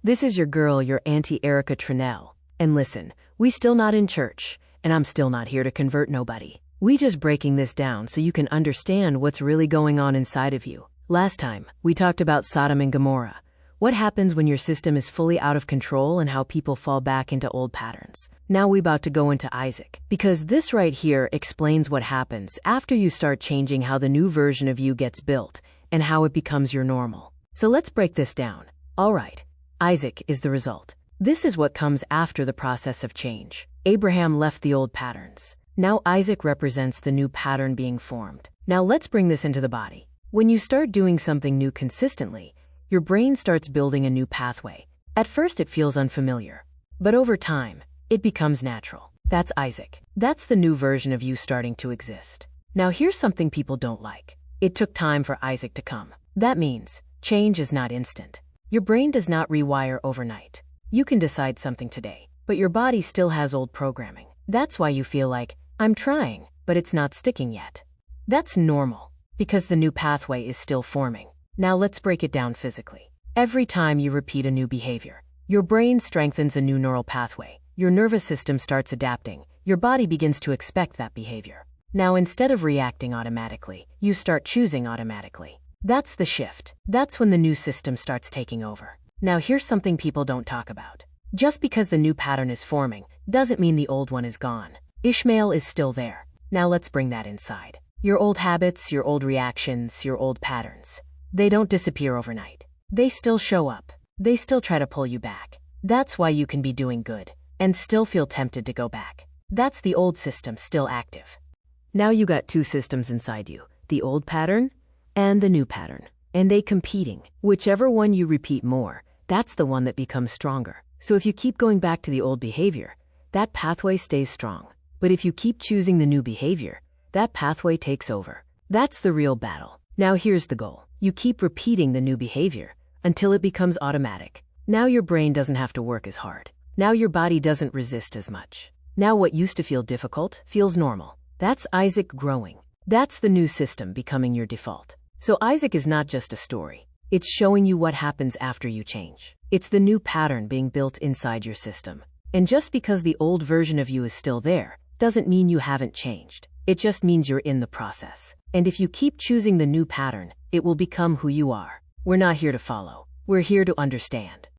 This is your girl, your Auntie Erica Trinell. And listen, we still not in church, and I'm still not here to convert nobody. We just breaking this down so you can understand what's really going on inside of you. Last time, we talked about Sodom and Gomorrah. What happens when your system is fully out of control and how people fall back into old patterns. Now we about to go into Isaac, because this right here explains what happens after you start changing how the new version of you gets built and how it becomes your normal. So let's break this down. All right. Isaac is the result. This is what comes after the process of change. Abraham left the old patterns. Now Isaac represents the new pattern being formed. Now let's bring this into the body. When you start doing something new consistently, your brain starts building a new pathway. At first it feels unfamiliar, but over time, it becomes natural. That's Isaac. That's the new version of you starting to exist. Now here's something people don't like. It took time for Isaac to come. That means change is not instant. Your brain does not rewire overnight. You can decide something today, but your body still has old programming. That's why you feel like, I'm trying, but it's not sticking yet. That's normal, because the new pathway is still forming. Now let's break it down physically. Every time you repeat a new behavior, your brain strengthens a new neural pathway. Your nervous system starts adapting. Your body begins to expect that behavior. Now instead of reacting automatically, you start choosing automatically. That's the shift. That's when the new system starts taking over. Now here's something people don't talk about. Just because the new pattern is forming doesn't mean the old one is gone. Ishmael is still there. Now let's bring that inside. Your old habits, your old reactions, your old patterns. They don't disappear overnight. They still show up. They still try to pull you back. That's why you can be doing good and still feel tempted to go back. That's the old system still active. Now you got two systems inside you, the old pattern and the new pattern, and they competing. Whichever one you repeat more, that's the one that becomes stronger. So if you keep going back to the old behavior, that pathway stays strong. But if you keep choosing the new behavior, that pathway takes over. That's the real battle. Now here's the goal. You keep repeating the new behavior until it becomes automatic. Now your brain doesn't have to work as hard. Now your body doesn't resist as much. Now what used to feel difficult feels normal. That's Isaac growing. That's the new system becoming your default. So Isaac is not just a story. It's showing you what happens after you change. It's the new pattern being built inside your system. And just because the old version of you is still there, doesn't mean you haven't changed. It just means you're in the process. And if you keep choosing the new pattern, it will become who you are. We're not here to follow. We're here to understand.